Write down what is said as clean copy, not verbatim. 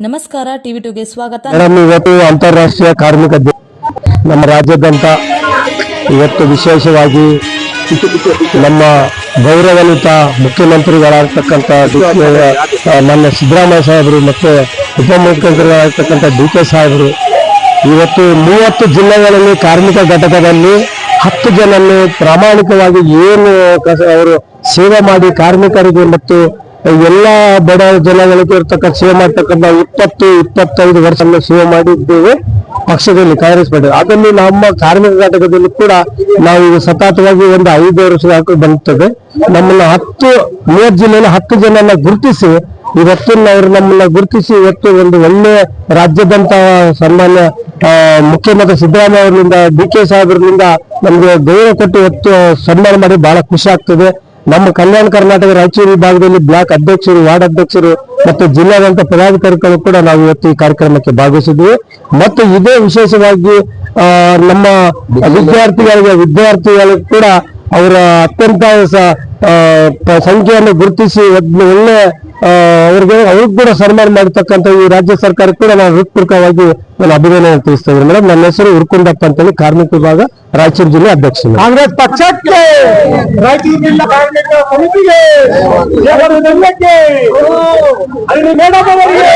ನಮಸ್ಕಾರ ಟಿವಿ 2ಗೆ ಸ್ವಾಗತ. ಇವತ್ತು ಅಂತಾರಾಷ್ಟ್ರೀಯ ಕಾರ್ಮಿಕ ದಿನ ನಮ್ಮ ರಾಜ್ಯಾದ್ಯಂತ ಇವತ್ತು ವಿಶೇಷವಾಗಿ ನಮ್ಮ ಗೌರವಾನ್ವಿತ ಮುಖ್ಯಮಂತ್ರಿಗಳಾಗಿರ್ತಕ್ಕಂಥ ನನ್ನ ಸಿದ್ದರಾಮಯ್ಯ ಸಾಹೇಬರು ಮತ್ತು ಉಪಮುಖ್ಯಮಂತ್ರಿಗಳಾಗಿರ್ತಕ್ಕಂಥ ಡಿ.ಕೆ. ಸಾಹೇಬರು ಇವತ್ತು 30 ಜಿಲ್ಲೆಗಳಲ್ಲಿ ಕಾರ್ಮಿಕ ಘಟಕದಲ್ಲಿ 10 ಜನನ್ನು ಪ್ರಾಮಾಣಿಕವಾಗಿ ಏನು ಅವರು ಸೇವೆ ಮಾಡಿ ಕಾರ್ಮಿಕರಿಗೆ ಮತ್ತು ಎಲ್ಲ ಬಡ ಜನಗಳಿಗೆ ಇರ್ತಕ್ಕಂಥ ಸೇವೆ ಮಾಡ್ತಕ್ಕಂಥ 20-25 ವರ್ಷ ಸೇವೆ ಮಾಡಿದ್ದೇವೆ ಪಕ್ಷದಲ್ಲಿ ಕಾಂಗ್ರೆಸ್ ಪಕ್ಷ. ಅದನ್ನು ನಮ್ಮ ಕಾರ್ಮಿಕ ಘಟಕದಲ್ಲಿ ಕೂಡ ನಾವು ಸತತವಾಗಿ ಒಂದು 5 ವರ್ಷ ಬಂದಿದ್ದೇವೆ. ನಮ್ಮನ್ನ 30 ಜಿಲ್ಲೆಯಲ್ಲಿ 10 ಜನನ್ನ ಗುರುತಿಸಿ ಇವತ್ತು ಅವರು ನಮ್ಮನ್ನ ಗುರುತಿಸಿ ಇವತ್ತು ಒಂದು ಒಳ್ಳೆ ರಾಜ್ಯದಂತ ಸನ್ಮಾನ್ಯ ಮುಖ್ಯಮಂತ್ರಿ ಸಿದ್ದರಾಮಯ್ಯ ಅವರಿಂದ ಡಿ.ಕೆ. ಸಾಹೇಬರಿಂದ ನಮ್ಗೆ ಗೌರವ ಕೊಟ್ಟು ಇವತ್ತು ಸನ್ಮಾನ ಮಾಡಿ ಬಹಳ ಖುಷಿ ಆಗ್ತದೆ. ನಮ್ಮ ಕಲ್ಯಾಣ ಕರ್ನಾಟಕ ರಾಯಚೂರು ವಿಭಾಗದಲ್ಲಿ ಬ್ಲಾಕ್ ಅಧ್ಯಕ್ಷರು, ವಾರ್ಡ್ ಅಧ್ಯಕ್ಷರು ಮತ್ತು ಜಿಲ್ಲಾಡಳಿತ ಪದಾಧಿಕಾರಿಗಳು ಕೂಡ ನಾವು ಇವತ್ತು ಈ ಕಾರ್ಯಕ್ರಮಕ್ಕೆ ಭಾಗವಹಿಸಿದ್ವಿ. ಮತ್ತು ಇದೇ ವಿಶೇಷವಾಗಿ ನಮ್ಮ ವಿದ್ಯಾರ್ಥಿಗಳಿಗೆ ಕೂಡ ಅವರ ಅತ್ಯಂತ ಸಂಖ್ಯೆಯನ್ನು ಗುರುತಿಸಿ ಒಳ್ಳೆ ಅವ್ರಿಗೂ ಕೂಡ ಸನ್ಮಾನ ಮಾಡತಕ್ಕಂಥ ಈ ರಾಜ್ಯ ಸರ್ಕಾರ ಕೂಡ ನಾವು ಹೃತ್ಪೂರ್ವಕವಾಗಿ ನಾನು ಅಭಿನಂದನೆ ತಿಳಿಸ್ತಾ ಇದ್ದೀನಿ. ಮೇಡಮ್, ನನ್ನ ಹೆಸರು ಉರ್ಕುಂದಪ್ಪ ಅಂತೇಳಿ ಕಾರ್ಮಿಕ ವಿಭಾಗ ರಾಯಚೂರು ಜಿಲ್ಲೆ ಅಧ್ಯಕ್ಷ. ಕಾಂಗ್ರೆಸ್ ಪಕ್ಷಕ್ಕೆ, ರಾಯಚೂರು ಜಿಲ್ಲಾ ಕಾರ್ಮಿಕ ಸಮಿತಿಗೆ, ಮೇಡಮ್ ಅವರಿಗೆ